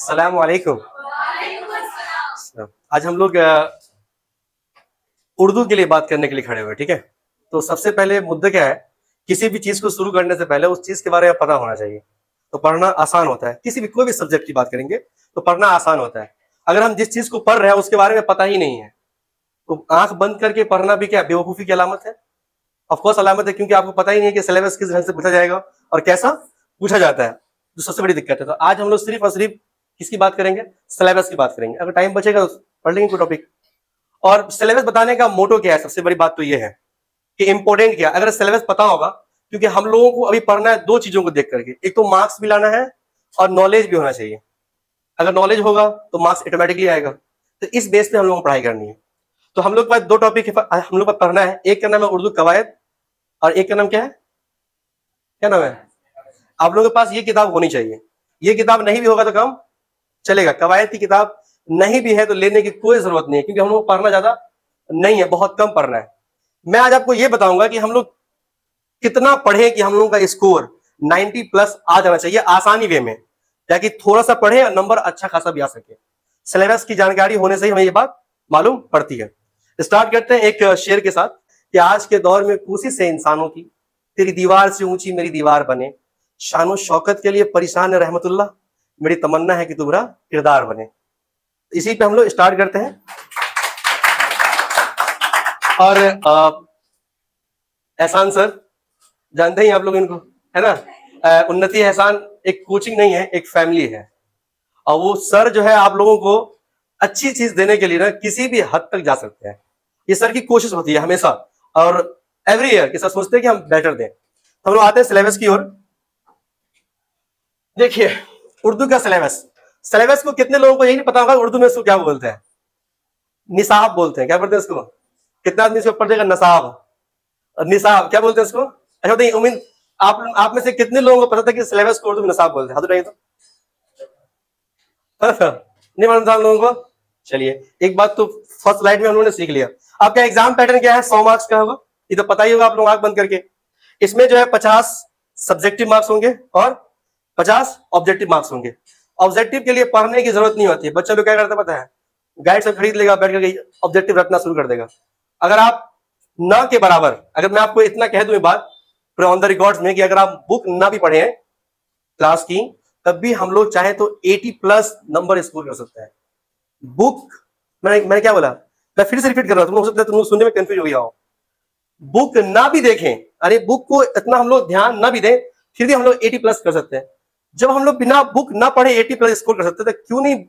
अस्सलाम वालेकुम। आज हम लोग उर्दू के लिए बात करने के लिए खड़े हुए, ठीक है। तो सबसे पहले मुद्दा क्या है, किसी भी चीज को शुरू करने से पहले उस चीज के बारे में पता होना चाहिए। तो पढ़ना आसान होता है, किसी भी कोई भी सब्जेक्ट की बात करेंगे तो पढ़ना आसान होता है। अगर हम जिस चीज को पढ़ रहे हैं उसके बारे में पता ही नहीं है तो आंख बंद करके पढ़ना भी क्या बेवकूफी की अलामत है? ऑफकोर्स अलामत है, क्योंकि आपको पता ही नहीं है कि सिलेबस किस ढंग से पूछा जाएगा और कैसा पूछा जाता है। तो सबसे बड़ी दिक्कत है। तो आज हम लोग सिर्फ और सिर्फ किसकी बात करेंगे? सिलेबस की बात करेंगे। अगर टाइम बचेगा तो पढ़ लेंगे कोई टॉपिक। और सिलेबस बताने का मोटो क्या है? सबसे बड़ी बात तो ये है कि इंपॉर्टेंट क्या है। अगर सिलेबस पता होगा, क्योंकि हम लोगों को अभी पढ़ना है दो चीजों को देख करके, एक तो मार्क्स भी लाना है और नॉलेज भी होना चाहिए। अगर नॉलेज होगा तो मार्क्स ऑटोमेटिकली आएगा। तो इस बेस पे हम लोगों को पढ़ाई करनी है। तो हम लोग के पास दो टॉपिक हम लोग को पढ़ना है। एक का नाम है उर्दू कवायद और एक का नाम क्या है? क्या नाम है? आप लोगों के पास ये किताब होनी चाहिए। ये किताब नहीं भी होगा तो काम चलेगा। कवायद की किताब नहीं भी है तो लेने की कोई जरूरत नहीं है, क्योंकि हम लोग पढ़ना ज्यादा नहीं है, बहुत कम पढ़ना है। मैं आज आपको ये बताऊंगा कि हम लोग कितना पढ़े कि हम लोगों का स्कोर 90 प्लस आ जाना चाहिए आसानी वे में, ताकि थोड़ा सा पढ़े और नंबर अच्छा खासा भी आ सके। सिलेबस की जानकारी होने से ही हमें ये बात मालूम पड़ती है। स्टार्ट करते हैं एक शेर के साथ कि आज के दौर में कोशिश है इंसानों की, तेरी दीवार से ऊंची मेरी दीवार बने, शानो शौकत के लिए परेशान है रहमतुल्लाह, मेरी तमन्ना है कि तू मेरा किरदार बने। इसी पे हम लोग स्टार्ट करते हैं। और एहसान सर, जानते ही आप लोग इनको, है ना। उन्नति एहसान एक कोचिंग नहीं है, एक फैमिली है। और वो सर जो है आप लोगों को अच्छी चीज देने के लिए ना किसी भी हद तक जा सकते हैं। ये सर की कोशिश होती है हमेशा, और एवरी ईयर कि सर सोचते हैं कि हम बेटर दें। तो हम लोग आते हैं सिलेबस की ओर। देखिए उर्दू का सिलेबस को कितने लोगों को यही नहीं पता होगा उर्दू में इसको क्या बोलते हैं? निसाब बोलते हैं। क्या बोलते हैं इसको? कितना आदमी इसको पढ़ जाएगा? नसाब और निसाब क्या बोलते हैं इसको? अच्छा बताइए, उम्मीद आप में से कितने लोगों को पता था कि सिलेबस को उर्दू में नसाब बोलते हैं? हाथ उठाइए तो। नहीं मालूम था लोगों को? चलिए एक बात तो फर्स्ट स्लाइड में हम लोगों ने सीख लिया। आपका एग्जाम पैटर्न क्या है? 100 मार्क्स का होगा, ये तो पता ही होगा आप लोग आंख बंद करके। इसमें जो है 50 सब्जेक्टिव मार्क्स होंगे और 50 ऑब्जेक्टिव मार्क्स होंगे। ऑब्जेक्टिव के लिए पढ़ने की जरूरत नहीं होती है। बच्चा लोग क्या करता पता है? गाइड से खरीद लेगा, बैठ करके ऑब्जेक्टिव रटना शुरू कर देगा। अगर आप न के बराबर, अगर मैं आपको इतना कह दूं बात ऑन द रिकॉर्ड्स में, कि अगर आप बुक ना भी पढ़े क्लास की, तब भी हम लोग चाहे तो 80 प्लस नंबर स्कोर कर सकते हैं। बुक मैंने क्या बोला? मैं फिर से रिपीट कर रहा हूं, तुम लोग सुनने में कंफ्यूज हो गया हो। बुक ना भी देखें, अरे बुक को इतना हम लोग ध्यान ना भी दें, फिर भी हम लोग 80 प्लस कर सकते हैं। जब हम लोग बिना बुक ना पढ़े 80 प्लस स्कोर कर सकते हैं, तो क्यों नहीं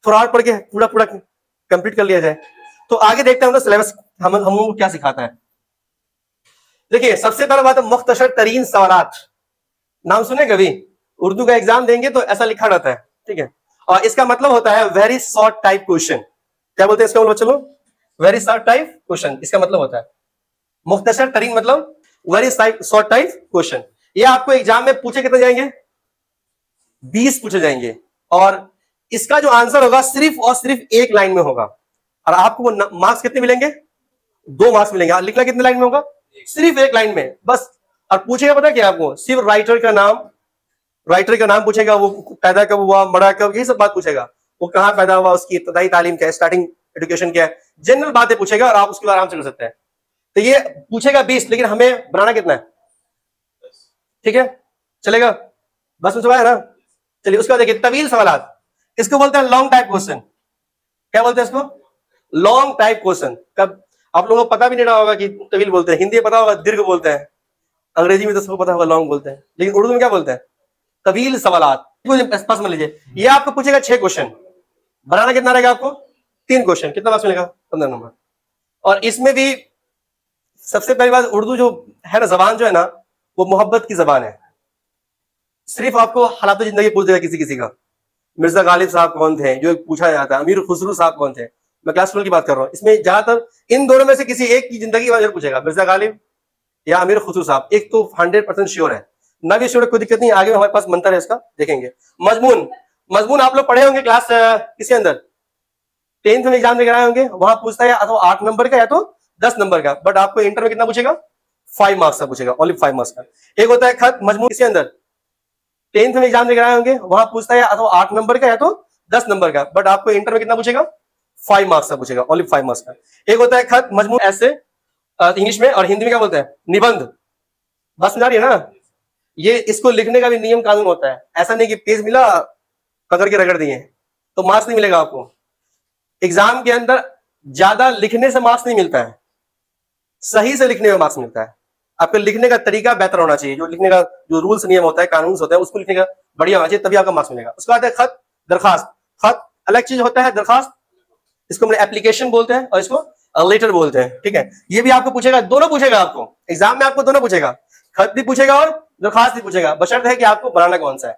थोड़ा और पढ़ के पूरा पूरा कंप्लीट कर लिया जाए? तो आगे देखते हैं हम लोग सिलेबस हम लोगों को क्या सिखाता है। देखिए सबसे पहला बात है मुख्तसर तरीन सवालात। नाम सुने कभी? उर्दू का एग्जाम देंगे तो ऐसा लिखा रहता है, ठीक है। और इसका मतलब होता है वेरी शॉर्ट टाइप क्वेश्चन। क्या बोलते हैं इसका मतलब? चलो, वेरी शॉर्ट टाइप क्वेश्चन इसका मतलब होता है। मुख्तसर तरीन मतलब वेरी शॉर्ट टाइप क्वेश्चन। ये आपको एग्जाम में पूछे कितने जाएंगे? 20 पूछे जाएंगे, और इसका जो आंसर होगा सिर्फ और सिर्फ एक लाइन में होगा। और आपको मार्क्स कितने मिलेंगे? 2 मार्क्स मिलेंगे। लिखना कितने लाइन में होगा? सिर्फ एक लाइन में बस। और पूछेगा पता क्या आपको? सिर्फ राइटर का नाम पूछेगा, वो पैदा कब हुआ, मरा कब, यही सब बात पूछेगा। वो कहाँ पैदा हुआ, उसकी इब्तदाई तालीम क्या है, स्टार्टिंग एजुकेशन क्या है, जनरल बातें पूछेगा, और आप उसके आराम से कर सकते हैं। तो ये पूछेगा 20, लेकिन हमें बनाना कितना है? ठीक है, चलेगा? बस में है ना? चलिए उसके बाद देखिए तवील सवालात, इसको बोलते हैं लॉन्ग टाइप क्वेश्चन। क्या बोलते हैं इसको? Long type question. कब आप लोगों को पता भी नहीं रहा होगा कि तवील बोलते हैं। हिंदी में पता होगा दीर्घ बोलते हैं, अंग्रेजी में तो सबको पता होगा लॉन्ग बोलते हैं, लेकिन उर्दू में क्या बोलते हैं? तवील सवालात। स्पष्ट मान लीजिए, ये आपको पूछेगा 6 क्वेश्चन, बनाना कितना रहेगा आपको? 3 क्वेश्चन। कितना मार्क्स मिलेगा? 15 नंबर। और इसमें भी सबसे पहली बात, उर्दू जो है ना, जबान जो है ना, वो मोहब्बत की जबान है। सिर्फ आपको हालात जिंदगी पूछ देगा किसी किसी का। मिर्जा गालिब साहब कौन थे, जो पूछा जाता है। अमीर खुसरू साहब कौन थे। मैं क्लास 12 की बात कर रहा हूँ। इसमें ज्यादातर इन दोनों में से किसी एक की जिंदगी के बारे में पूछेगा, मिर्जा गालिब या अमीर खुसरू साहब। एक तो 100% श्योर है, ना भी श्योर कोई दिक्कत नहीं, आगे हमारे पास मंत्र है इसका, देखेंगे। मजमून आप लोग पढ़े होंगे क्लास किसके अंदर? 10th में एग्जाम देकर आए होंगे, वहां पूछता है तो 8 नंबर का या तो 10 नंबर का। बट आपको इंटर में कितना पूछेगा? 5 मार्क्स का पूछेगा, ओनली 5 मार्क्स का। एक होता है खत, मजमून किसके अंदर? 10th में एग्जाम देकर आए होंगे, वहां पूछता है तो 8 नंबर का है तो 10 नंबर का, बट आपको इंटर में कितना पूछेगा? 5 मार्क्स का पूछेगा, ओनली 5 मार्क्स का। एक होता है खत मजमून ऐसे इंग्लिश में, और हिंदी में क्या बोलते हैं? निबंध। बस समझ आ रही है ना? ये इसको लिखने का भी नियम कानून होता है, ऐसा नहीं कि पेज मिला पकड़ के रगड़ दिए तो मार्क्स नहीं मिलेगा आपको। एग्जाम के अंदर ज्यादा लिखने से मार्क्स नहीं मिलता है, सही से लिखने में मार्क्स मिलता है। आपके लिखने का तरीका बेहतर होना चाहिए, जो लिखने का जो रूल्स नियम होता है, कानून होता है, उसको लिखने का बढ़िया होना चाहिए, तभी आपका मार्क्स मिलेगा। उसके बाद है खत दरखास्त। खत अलग चीज होता है, दरखास्त इसको हम एप्लीकेशन बोलते हैं और इसको लेटर बोलते हैं, ठीक है। ये भी आपको पूछेगा, दोनों पूछेगा आपको एग्जाम में, आपको दोनों पूछेगा, खत भी पूछेगा और दरखास्त भी पूछेगा, बशर्त है कि आपको बनाना कौन सा है।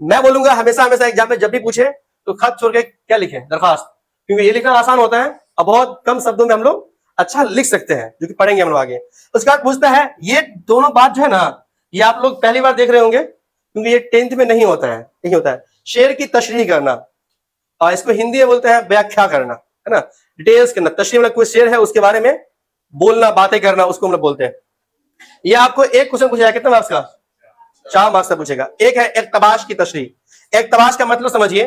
मैं बोलूंगा हमेशा हमेशा एग्जाम में जब भी पूछे तो खत छोड़ के क्या लिखे? दरखास्त, क्योंकि ये लिखना आसान होता है और बहुत कम शब्दों में हम लोग अच्छा लिख सकते हैं, जो कि पढ़ेंगे हम लोग आगे। उसके बाद पूछता है, ये दोनों बात जो है ना, ये आप लोग पहली बार देख रहे होंगे क्योंकि ये 10th में नहीं होता है, नहीं होता है। शेर की तशरीह करना, और इसको हिंदी में बोलते हैं व्याख्या करना, है ना, डिटेल्स करना। तशरीह मतलब कोई शेर है उसके बारे में बोलना, बातें करना, उसको हम लोग बोलते हैं। ये आपको एक क्वेश्चन पूछेगा, कितना मार्क्स का? 4 मार्क्स का पूछेगा। एक है इक्तबाश की तशरीह। इक्तबाश का मतलब समझिए,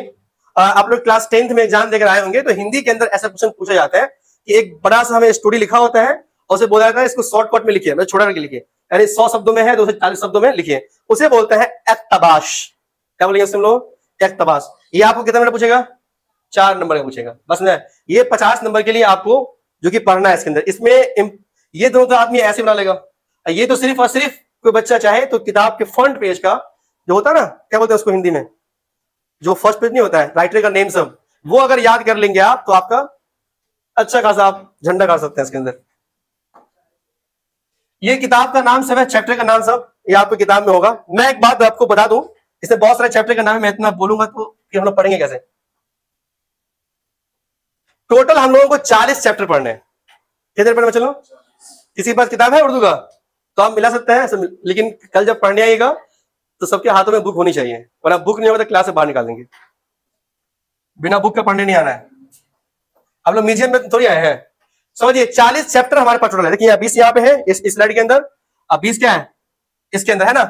आप लोग क्लास 10th में एग्जाम देकर आए होंगे तो हिंदी के अंदर ऐसा क्वेश्चन पूछा जाता है कि एक बड़ा सा हमें स्टोरी लिखा होता है और उसे बोला जाता है इसको शॉर्टकट में लिखिए, मतलब छोटा करके लिखिए, यानी 100 शब्दों में है तो उसे 40 शब्दों में लिखिए, उसे बोलते हैं इक्तबाश। क्या बोलेंगे उससे हम लोग? इक्तबाश। ये आपको कितना नंबर पूछेगा? 4 नंबर का पूछेगा, बस ना। ये 50 नंबर के लिए आपको जो कि पढ़ना है इसके अंदर। इसमें ये दोनों तो आदमी ऐसे बना लेगा, ये तो सिर्फ और सिर्फ कोई बच्चा चाहे तो किताब के फ्रंट पेज का जो होता है ना, क्या बोलते हैं उसको हिंदी में, जो फर्स्ट पेज नहीं होता है, राइटर का नेम सब, वो अगर याद कर लेंगे आप तो आपका अच्छा खासा आप झंडा गाड़ सकते हैं इसके अंदर। ये किताब का नाम सब है, चैप्टर का नाम सब ये आपको किताब में होगा। मैं एक बात आपको बता दूं, इसमें बहुत सारे चैप्टर का नाम है, मैं इतना बोलूंगा तो फिर हम लोग पढ़ेंगे कैसे। टोटल हम लोगों को 40 चैप्टर पढ़ने हैं। कितने पढ़ने? चलो, किसी के पास किताब है उर्दू का तो आप मिला सकते हैं, लेकिन कल जब पढ़ने आइएगा तो सबके हाथों में बुक होनी चाहिए, वरना बुक नहीं होगा तो क्लास से बाहर निकाल देंगे। बिना बुक का पढ़ने नहीं आना है। हम लोग म्यूजियम में थोड़ी आए हैं। समझिए 40 चैप्टर हमारे पास टोटल है। देखिए 20 यहाँ पे है इस स्लाइड के अंदर, अब 20 क्या है इसके अंदर, है ना।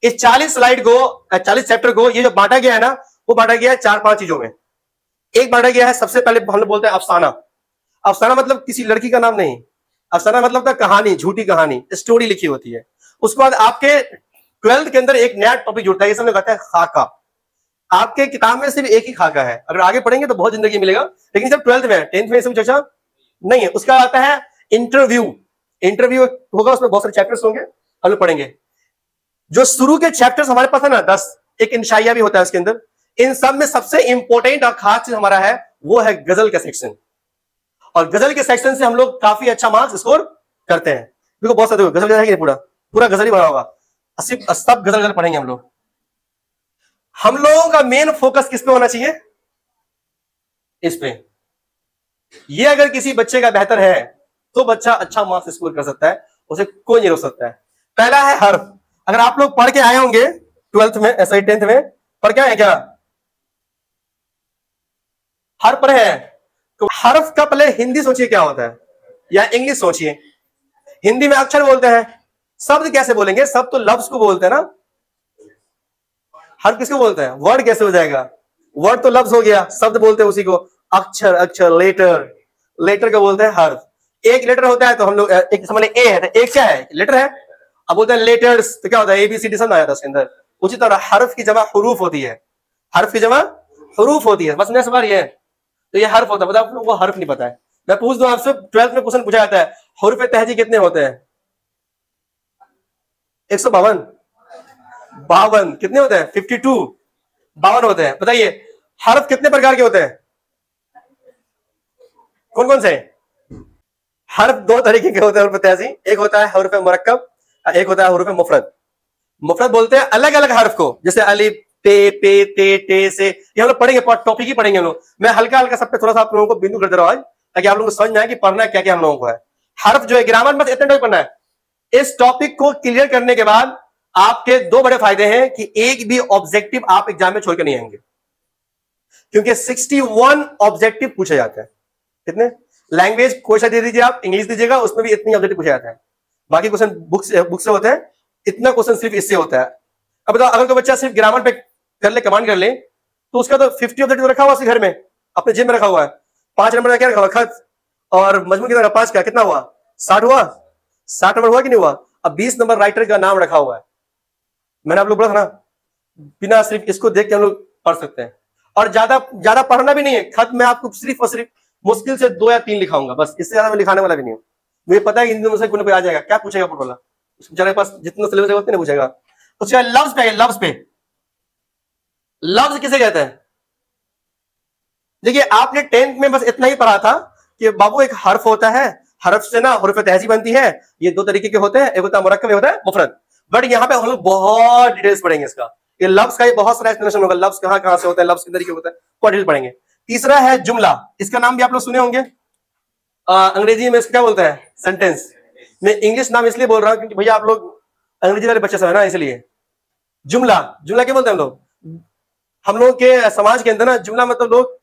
इस 40 स्लाइड को, 40 चैप्टर को, ये जो बांटा गया है ना, वो बांटा गया है 4-5 चीजों में। एक बांटा गया है, सबसे पहले हम लोग बोलते हैं अफसाना। अफसाना मतलब किसी लड़की का नाम नहीं, अफसाना मतलब कहानी, झूठी कहानी, स्टोरी लिखी होती है। उसके बाद आपके 12th के अंदर एक नया टॉपिक जुड़ता है, ये सब कहते हैं खाका। आपके किताब में सिर्फ एक ही खाका है, अगर आगे पढ़ेंगे तो बहुत जिंदगी मिलेगा, लेकिन जब 12th में, 10th में सब चर्चा नहीं है। उसका आता है इंटरव्यू। इंटरव्यू होगा, उसमें बहुत सारे चैप्टर्स होंगे, हम लोग पढ़ेंगे। जो शुरू के चैप्टर्स हमारे पास है ना 10, एक इंशाइया भी होता है उसके अंदर। इन सब में सबसे इंपॉर्टेंट और खास चीज हमारा है वो है गजल का सेक्शन, और गजल के सेक्शन से हम लोग काफी अच्छा मार्क्स स्कोर करते हैं। देखो बहुत सारे गजल है कि पूरा पूरा गजल ही बना होगा, सब गजल पढ़ेंगे हम लोग। हम लोगों का मेन फोकस किस पे होना चाहिए? इस पे। ये अगर किसी बच्चे का बेहतर है तो बच्चा अच्छा मार्क्स स्कोर कर सकता है, उसे कोई नहीं रोक सकता है। पहला है हर्फ। अगर आप लोग पढ़ के आए होंगे 12th में, ऐसा ही 10th में पढ़ के आए क्या? हर्फ पढ़े हैं तो हर्फ का पहले हिंदी सोचिए क्या होता है, या इंग्लिश सोचिए। हिंदी में अक्षर बोलते हैं, शब्द कैसे बोलेंगे? शब्द तो लफ्ज को बोलते हैं ना, हर्फ किसको बोलते हैं? वर्ड कैसे हो जाएगा? वर्ड तो लफ्ज हो गया, शब्द बोलते हैं उसी को। अक्षर, अक्षर, लेटर, लेटर को बोलते हैं हर्फ। एक लेटर होता है तो हम लोग एक समझ ए है, एक क्या है? लेटर है। अब बोलते हैं लेटर्स, तो क्या होता है? ABCD सब आया था उसके अंदर। उसी तरह हर्फ की जमा हुरूफ होती है, हर्फ की जमा हुरूफ होती है, बस नेक्स्ट बार ये तो ये हर्फ होता है। आप लोगों को हर्फ नहीं पता है। मैं पूछ दूं आपसे, 12th में क्वेश्चन पूछा जाता है हुरूफ तहजी कितने होते हैं? 152, 52 कितने होते हैं? 52, 52 होते हैं। बताइए हर्फ कितने प्रकार के होते हैं? कौन कौन से? हर्फ 2 तरीके के होते हैं हुरूफ तहजी। एक होता है हुरूफ मुरक्कब, एक होता है हुरूफ मुफरद। मुफरद बोलते हैं अलग अलग हर्फ को, जैसे अलिफ, पे, पे, ते से। ये हम लोग पढ़ेंगे, टॉपिक ही पढ़ेंगे हम लोग। मैं हल्का हल्का सब पे थोड़ा सा आप लोगों को बिंदु कर दे रहा हूं आज, ताकि आप लोगों को समझ में आए कि पढ़ना क्या क्या हम लोगों को है। हर्फ जो है ग्रामर में इतना पढ़ना है। इस टॉपिक को क्लियर करने के बाद आपके 2 बड़े फायदे हैं कि एक भी ऑब्जेक्टिव आप एग्जाम में छोड़कर नहीं आएंगे, क्योंकि 61 ऑब्जेक्टिव पूछे जाते हैं। कितने? लैंग्वेज कोई सा दे दीजिए आप, इंग्लिश दीजिएगा, उसमें भी इतनी ऑब्जेक्टिव पूछे जाते हैं। बाकी क्वेश्चन बुक से होते हैं, इतना क्वेश्चन सिर्फ इससे होता है। अब बताओ, अगर कोई बच्चा सिर्फ ग्रामर पे कर ले, कमांड कर ले, तो उसका तो 50 ऑफ दैट तो रखा हुआ घर में, अपने जेब में रखा हुआ है। 5 नंबर का क्या रखा हुआ, खत, और मजमून कितना, 5 का कितना हुआ, 60 हुआ, 60 नंबर हुआ कि नहीं हुआ। अब 20 नंबर राइटर का नाम रखा हुआ है। मैंने आप लोग बोला था ना, बिना सिर्फ इसको देख के हम लोग पढ़ सकते हैं। और ज्यादा ज्यादा पढ़ना भी नहीं है, खत में आपको सिर्फ और सिर्फ मुश्किल से 2 या 3 लिखाऊंगा बस, इससे ज्यादा मैं लिखाने वाला भी नहीं हूँ। मुझे पता है कि इन दिनों से कोई ना कोई आ जाएगा, क्या पूछेगा वाला, उस बेचारे के पास जितना सिलेबस है उतने पूछेगा। उसके बाद लफ्ज पे, लफ्ज पे, लफ्ज किसे कहते हैं। देखिए आपने 10th में बस इतना ही पढ़ा था कि बाबू एक हर्फ होता है, हर्फ से ना हुर्फ तहज़ी बनती है, ये 2 तरीके के होते हैं, एक होता है मुरक्कब, एक होता है मुफरद। बट यहाँ पे हम लोग बहुत डिटेल्स पढ़ेंगे इसका, ये लफ्ज का बहुत सारा एक्सप्लेनेशन होगा, लफ्ज कहां कहां से होता है, लफ्ज किस तरीके होता है, बहुत डिटेल पढ़ेंगे। तीसरा है जुमला, इसका नाम भी आप लोग सुने होंगे, अंग्रेजी में इसको क्या बोलते हैं, सेंटेंस। मैं इंग्लिश नाम इसलिए बोल रहा हूं क्योंकि भैया आप लोग अंग्रेजी वाले बच्चे सब है ना, इसलिए। जुमला, जुमला क्या बोलते हैं हम लोग के समाज के अंदर ना, जुमला मतलब लोग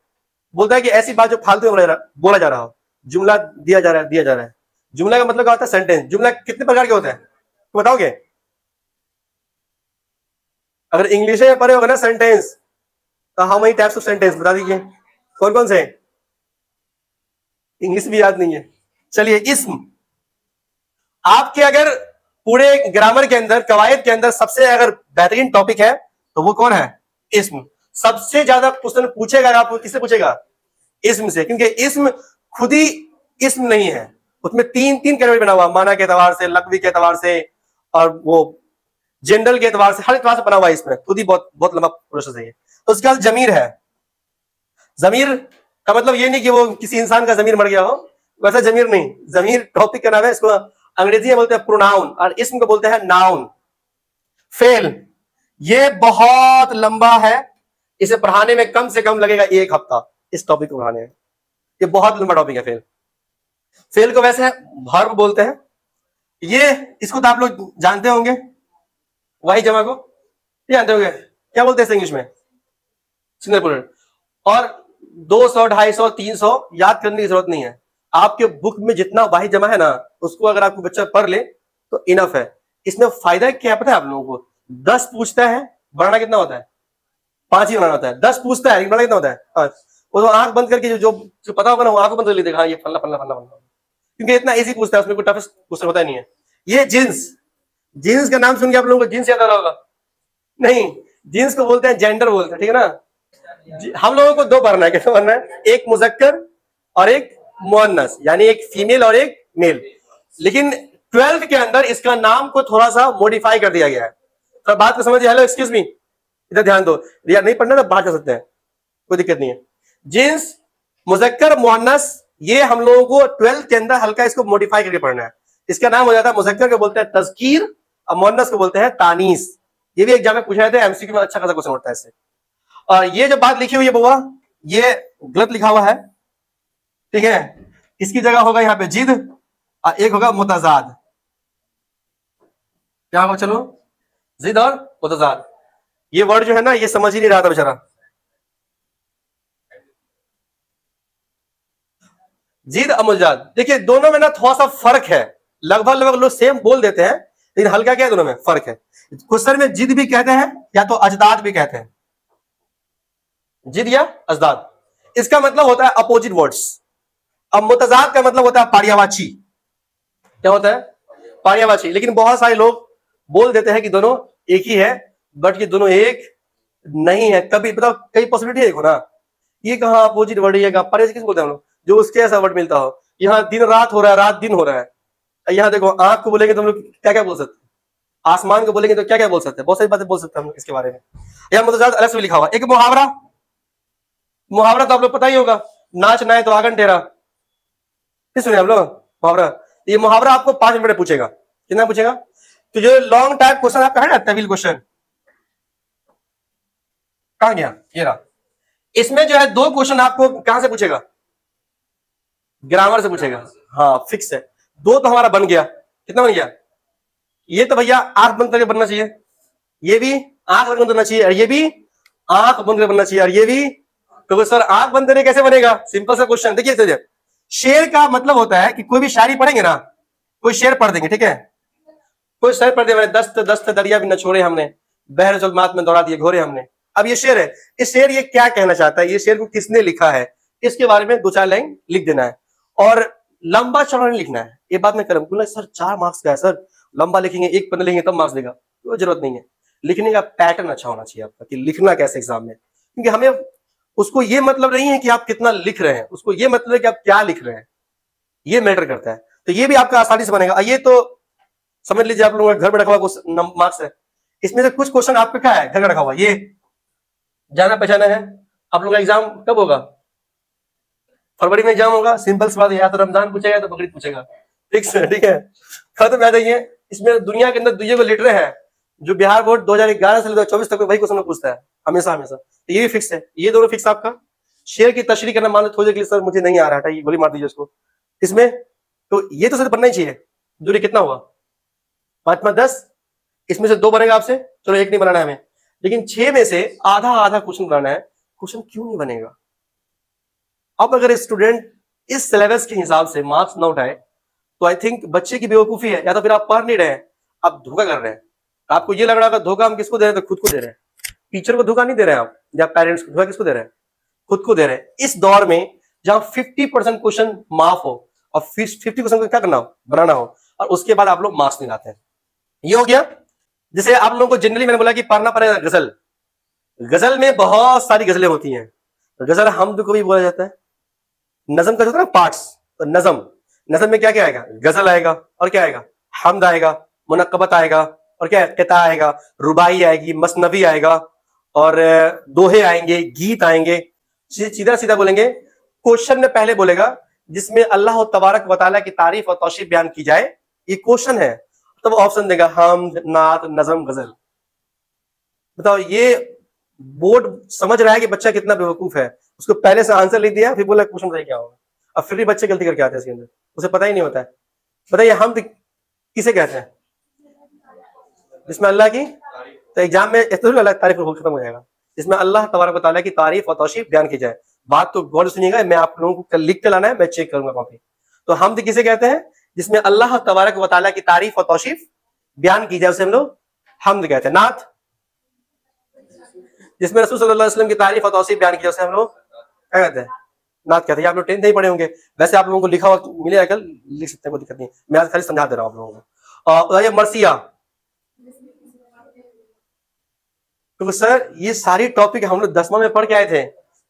बोलता है कि ऐसी बात जो फालतू में बोला जा रहा हो, जुमला दिया जा रहा है, दिया जा रहा है। जुमला का मतलब क्या होता है, सेंटेंस। जुमला कितने प्रकार के होते हैं तो बताओगे, अगर इंग्लिश में पढ़े होगा ना सेंटेंस, तो how many types of sentence बता दीजिए, कौन कौन से। इंग्लिश भी याद नहीं है, चलिए। इस्म, आपके अगर पूरे ग्रामर के अंदर, कवायद के अंदर सबसे अगर बेहतरीन टॉपिक है तो वो कौन है, इस्म। सबसे ज्यादा क्वेश्चन पूछेगा आपको, किससे पूछेगा, इस्म से, क्योंकि इस्म खुद ही इस्म नहीं है, उसमें 3 कैटेगरी बना हुआ, माना के एतबार से, लकवी के एतबार से, और वो जेंडर के एतबार से, हर एतबार से बना हुआ है, इसमें खुद ही बहुत बहुत लंबा प्रोसेस है। तो उसके बाद जमीर है। जमीर का मतलब ये नहीं कि वो किसी इंसान का जमीर मर गया हो, वैसा जमीर नहीं, जमीर टॉपिक का नाम है, इसको अंग्रेजी में बोलते हैं प्रोनाउन, और इसम को बोलते हैं नाउन। फेल, ये बहुत लंबा है, इसे पढ़ाने में कम से कम लगेगा 1 हफ्ता, इस टॉपिक को पढ़ाने में, ये बहुत लंबा टॉपिक है। फेल, फेल को वैसे वर्ब बोलते हैं, ये इसको तो आप लोग जानते होंगे, वाही जमा को जानते होंगे, क्या बोलते हैं इंग्लिश में, सिंगल प्लूरल। और 200, 250, 300 याद करने की जरूरत नहीं है, आपके बुक में जितना वाही जमा है ना, उसको अगर आपको बच्चा पढ़ ले तो इनफ है। इसमें फायदा क्या पता है आप लोगों को, 10 पूछता है, बनाना कितना होता है, 5 ही बनाना होता है। 10 पूछता है, बनाना कितना होता है 5। वो तो आंख बंद करके जो पता होगा ना, वो आंख बंद कर लेते, हाँ ये फल्ला फल्ला फल्ला फल्ला, क्योंकि इतना इजी पूछता है, उसमें कोई टफेस्ट क्वेश्चन होता नहीं है। ये जींस, जींस का नाम सुन के आप लोगों को जींस याद आ रहा होगा, नहीं, जींस को बोलते हैं जेंडर बोलते हैं, ठीक है ना। हम लोगों को 2 पढ़ना है, कैसे पढ़ना है, एक मुजक्कर और एक मुअन्नस, यानी एक फीमेल और एक मेल। लेकिन 12th के अंदर इसका नाम को थोड़ा सा मॉडिफाई कर दिया गया है, तो बात को समझिए। हेलो एक्सक्यूज मी, इधर ध्यान दो, यार नहीं पढ़ना तो बाहर जा सकते हैं, कोई दिक्कत नहीं है। जींस, मुजक्कर, मुअन्नस, ये हम लोगों को 12th के अंदर हल्का इसको मॉडिफाई करके पढ़ना है। इसका नाम हो जाता है, मुजक्कर को बोलते हैं तज़कीर और मुअन्नस को बोलते हैं तानीस। ये भी एग्जाम में पूछा जाता है, एमसीक्यू में अच्छा खासा क्वेश्चन होता है इससे। और ये जो बात लिखी हुई है बुआ, ये गलत लिखा हुआ है, ठीक है, इसकी जगह होगा यहाँ पे जिद और एक होगा मुतजाद। क्या होगा, चलो, जिद और मुतजाद। ये वर्ड जो है ना, ये समझ ही नहीं रहा था बेचारा, जिद और मुतजाद। देखिए दोनों में ना थोड़ा सा फर्क है, लगभग लगभग लोग सेम बोल देते हैं, लेकिन हल्का क्या है, दोनों में फर्क है। क्वेश्चन में जिद भी कहते हैं या तो अजदाद भी कहते हैं, जिद या अजदाद, इसका मतलब होता है अपोजिट वर्ड्स। अब मुतजाद का मतलब होता है पर्यायवाची, क्या होता है, पर्यायवाची। लेकिन बहुत सारे लोग बोल देते हैं कि दोनों एक ही है, बट ये दोनों एक नहीं है। कभी बताओ, कई पॉसिबिलिटी देखो ना, ये कहाँ अपोजिट वर्ड है, पर्यायवाची किस बोलते हैं हम लोग, जो उसके ऐसा वर्ड मिलता हो। यहाँ दिन रात हो रहा है, रात दिन हो रहा है। यहाँ देखो, आंख को बोलेंगे तो हम लोग क्या क्या बोल सकते हैं, आसमान को बोलेंगे तो क्या क्या बोल सकते हैं, बहुत सारी बातें बोल सकते हैं हम इसके बारे में। यहाँ मुतजाद अलग से लिखा हुआ। एक मुहावरा, मुहावरा तो आप लोग पता ही होगा, नाच ना है तो आंगन टेरा, सुनिए आप लोग मुहावरा। ये मुहावरा आपको 5 मिनट में पूछेगा, कितना पूछेगा, तो जो लॉन्ग टाइप क्वेश्चन आपका है ना, तवील क्वेश्चन, कहां गया, ये रहा। इसमें जो है 2 क्वेश्चन आपको कहां से पूछेगा, ग्रामर से पूछेगा, हाँ फिक्स है। 2 तो हमारा बन गया, कितना बन गया, ये तो भैया आंख बंद करके बनना चाहिए, ये भी आंख बंद करना चाहिए, और ये भी आंख बंद करके बनना चाहिए, और ये भी। तो सर आंख बंद करके कैसे बनेगा, सिंपल सा क्वेश्चन। देखिए शेर का मतलब होता है कि कोई भी शायरी पढ़ेंगे ना, कोई शेर पढ़ देंगे, ठीक है, कोई शेर पढ़ दे, दस्त दस्त दरिया भी न छोड़े हमने, बहर जुल्मात में दौड़ा दिए घोरे हमने। अब ये शेर है, इस शेर ये क्या कहना चाहता है, ये शेर को किसने लिखा है, इसके बारे में 2-4 लाइन लिख देना है और लंबा चौड़ा नहीं लिखना है। ये बात मैं कर बोला सर 4 मार्क्स का है सर, लंबा लिखेंगे 1 पन्ना लिखेंगे तब मार्क्स देगा, कोई जरूरत नहीं है। लिखने का पैटर्न अच्छा होना चाहिए आपका कि लिखना कैसे एग्जाम में, क्योंकि हमें उसको ये मतलब नहीं है कि आप कितना लिख रहे हैं, उसको ये मतलब है कि आप क्या लिख रहे हैं, ये मैटर करता है। तो ये भी आपका आसानी से बनेगा। ये तो समझ लीजिए आप लोगों का घर में रखा हुआ मार्क्स है, इसमें से कुछ क्वेश्चन आपका क्या है घर में रखा हुआ, ये जाना पहचाना है। आप लोगों का एग्जाम कब होगा, फरवरी में एग्जाम होगा, सिंपल सी बात है, या तो रमजान पूछेगा तो बकरीद पूछेगा, फिक्स है, ठीक है, खत्म। याद है इसमें दुनिया के अंदर दुनिया को लीडर है जो बिहार बोर्ड 2011 से 2024 तक वही क्वेश्चन पूछता है हमेशा हमेशा, तो ये भी फिक्स है। ये दोनों फिक्स आपका। शेयर की तशरीह करना मान लो थोड़ी देर के लिए सर मुझे नहीं आ रहा है, ये गोली मार दीजिए उसको इसमें, तो ये तो सर बनना ही चाहिए। दूरी कितना हुआ 5-5-10, इसमें से 2 बनेगा आपसे, चलो 1 नहीं बनाना है हमें, लेकिन 6 में से आधा आधा क्वेश्चन बनाना है। क्वेश्चन क्यों नहीं बनेगा? अब अगर स्टूडेंट इस सिलेबस के हिसाब से मार्क्स न उठाए तो आई थिंक बच्चे की बेवकूफी है, या तो फिर आप पढ़ नहीं रहे हैं, आप धोखा कर रहे हैं। आपको ये लग रहा है धोखा हम किसको दे रहे हैं, तो खुद को दे रहे हैं। टीचर को धोखा नहीं दे रहे हैं आप, या पेरेंट्स को धोखा किसको दे रहे हैं, खुद को दे रहे हैं। इस दौर में जहां 50% क्वेश्चन माफ हो और 50% को क्या करना हो, बनाना हो, और उसके बाद आप लोग मार्क्स नहीं लाते हैं। ये हो गया। जैसे आप लोगों को जनरली मैंने बोला कि पढ़ना पड़ेगा गजल, गजल में बहुत सारी गजलें होती हैं, तो गजल हमद को भी बोला जाता है, नजम का जो होता है ना पार्ट्स, तो नजम में क्या क्या आएगा, गजल आएगा, और क्या आएगा, हमद आएगा, मुनक्कबत आएगा, और क्या किता आएगा, रुबाई आएगी, मसनवी आएगा, और दोहे आएंगे, गीत आएंगे। सीधा सीधा बोलेंगे, क्वेश्चन में पहले बोलेगा जिसमें अल्लाह तबारक व तआला की तारीफ और तौसीफ बयान की जाए, ये क्वेश्चन है, तो वो ऑप्शन देगा हमद, नात, नजम, गजल। बताओ ये बोर्ड समझ रहा है कि बच्चा कितना बेवकूफ है, उसको पहले से आंसर लिख दिया, फिर बोला क्वेश्चन बताइए क्या होगा। अब फिर भी बच्चे गलती करके आते हैं इसके अंदर, उसे पता ही नहीं होता है। बताइए हम किसे कहते हैं, जिसमें अल्लाह की, तो एग्जाम में अल्लाह तारीफ खत्म हो जाएगा, जिसमें अल्लाह तबारक व तआला की तारीफ और तौसीफ बयान की जाए। बात तो गौर से सुनिएगा, मैं आप लोगों को कल लिख के लाना है, मैं चेक करूंगा कॉपी। तो हम किसे कहते हैं, जिसमें अल्लाह तबारक व तआला की तारीफ और तौसीफ बयान की जाए, उसे हम लोग हमद कहते हैं। नात, जिसमें रसूल सल्लल्लाहु अलैहि वसल्लम की तारीफ और तौसीफ बयान की जाए, उसे हम लोग क्या कहते हैं, नात कहते हैं। आप लोग 10th नहीं पढ़े होंगे, वैसे आप लोगों को लिखा हुआ मिलेगा, कल लिख सकते हैं, कोई दिक्कत नहीं, मैं आज खाली समझा दे रहा हूं आप लोगों को। और मरसिया, तो सर ये सारी टॉपिक हम लोग 10वां में पढ़ के आए थे,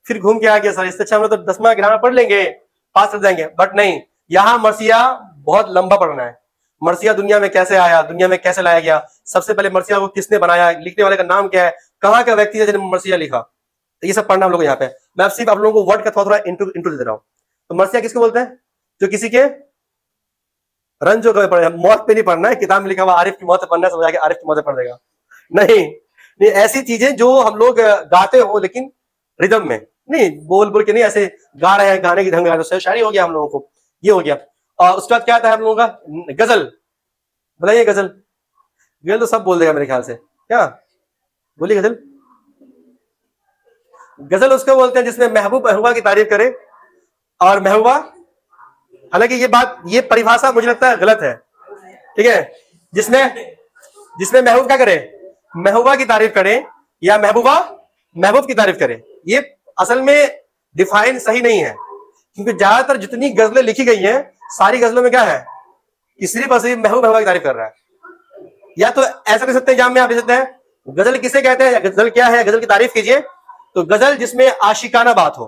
फिर घूम के आ गया सर, इससे अच्छा हम लोग तो 10वां ग्रामर पढ़ लेंगे, पास कर जाएंगे, बट नहीं, यहाँ मरसिया बहुत लंबा पढ़ना है। मरसिया दुनिया में कैसे आया, दुनिया में कैसे लाया गया, सबसे पहले मरसिया को किसने बनाया, लिखने वाले का नाम क्या है, कहाँ का व्यक्ति है जिसने मरसिया लिखा, तो ये सब पढ़ना हम लोग यहाँ पे। मैं सिर्फ आप लोगों को वर्ड का थोड़ा इंट्रो दे रहा हूँ। तो मरसिया किसको बोलते हैं, जो किसी के रंजो को पढ़े, मौत पे नहीं पढ़ना है, किताब में लिखा हुआ आरिफ की मौत पे पढ़ना है, समझ आके आरिफ की मौत पे पढ़ देगा, नहीं, ऐसी चीजें जो हम लोग गाते हो लेकिन रिदम में नहीं, बोल बोल के नहीं, ऐसे गा रहे हैं, गाने की ढंग गा रहे, शायरी हो गया हम लोगों को, ये हो गया। और उसके बाद क्या आता है हम लोगों का, गजल। बताइए गजल, गजल तो सब बोल देगा मेरे ख्याल से, क्या बोलिए गजल। गजल उसको बोलते हैं जिसमें महबूबा की तारीफ करे, और महबूबा, हालांकि ये बात, ये परिभाषा मुझे लगता है गलत है, ठीक है, जिसमें महबूब क्या करे, महबूबा की तारीफ करे, या महबूब की तारीफ करे, ये असल में डिफाइन सही नहीं है, क्योंकि ज्यादातर जितनी गजलें लिखी गई हैं सारी गजलों में क्या है कि सिर्फ और सिर्फ महबूबा की तारीफ कर रहा है। या तो ऐसा कर सकते हैं, एग्जाम में आप दे सकते हैं, गजल किसे कहते हैं, गजल क्या है, गजल की तारीफ कीजिए, तो गजल जिसमें आशिकाना बात हो,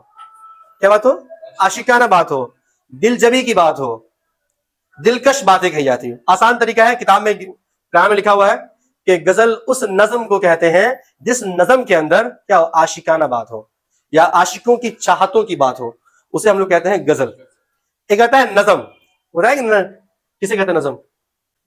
क्या बात हो, आशिकाना बात हो, दिलजबी की बात हो, दिलकश बातें कही जाती है। आसान तरीका है, किताब में लिखा हुआ है कि गजल उस नज्म को कहते हैं जिस नज्म के अंदर क्या हो, आशिकाना बात हो, या आशिकों की चाहतों की बात हो, उसे हम लोग कहते हैं गजल। एक आता है नज्म, किसे कहते हैं नज्म,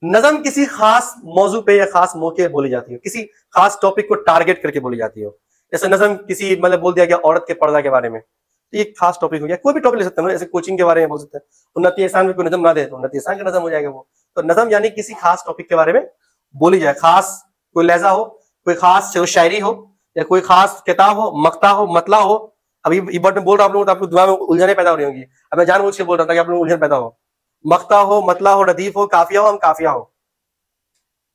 नज्म किसी खास मौजू पे या खास मौके बोली जाती है, किसी खास टॉपिक को टारगेट करके बोली जाती है। जैसे नज्म किसी मतलब बोल दिया गया औरत के पर्दा के बारे में, तो ये खास टॉपिक हो गया, कोई भी टॉपिक ले सकते हैं, जैसे कोचिंग के बारे में बोल सकते हैं, उन्नति एहसान में कोई नज्म ना दे तो उन्नति एहसान का नज्म हो जाएगा वो। तो नज्म यानी किसी खास टॉपिक के बारे में बोली जाए, खास कोई लहजा हो, कोई खास शायरी हो, या कोई खास किताब हो, मक्ता हो, मतला हो। अभी ये बात मैं बोल रहा हूँ आप लोगों तो आपको दिमाग में उलझने पैदा हो रही होंगी, अब मैं जानबूझ के बोल रहा था कि आप लोगों को उलझन पैदा हो। मक्ता हो, मतला हो, रदीफ हो, काफिया हो, हम काफिया हो,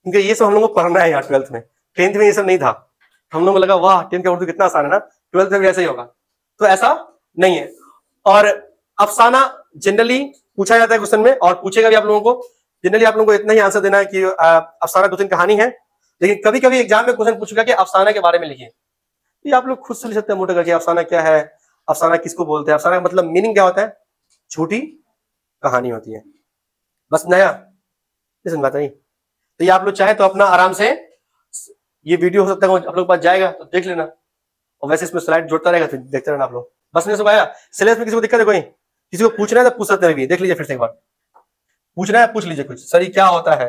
क्योंकि ये सब हम लोगों को पढ़ना है यहाँ 12th में। 10th में ये सब नहीं था। हम लोग को लगा वाह 10th का उर्दू कितना आसान है ना, 12th में भी ऐसा ही होगा। तो ऐसा नहीं है। और अफसाना जनरली पूछा जाता है क्वेश्चन में, और पूछेगा भी आप लोगों को। जनरली आप लोगों को इतना ही आंसर देना है कि अफसाना 2-3 कहानी है, लेकिन कभी कभी एग्जाम में क्वेश्चन पूछेगा कि अफसाना के बारे में लिखिए। ये आप लोग खुद से लिख सकते हैं मोटा करके, अफसाना क्या है, अफसाना किसको बोलते हैं, अफसाना का मतलब मीनिंग क्या होता है, झूठी कहानी होती है, बस नया समझ बात नहीं। तो ये आप लोग चाहे तो अपना आराम से ये वीडियो हो सकता है आप लोग के पास जाएगा तो देख लेना, और वैसे इसमें स्लाइड जोड़ता रहेगा फिर देखते रहना आप लोग। बस नहीं सब आया सिलेबस में, किसी को दिक्कत है कोई, किसी को पूछना है तो पूछ सकते हैं, देख लीजिए फिर से एक बार, पूछना है पूछ लीजिए कुछ, सर ये क्या होता है।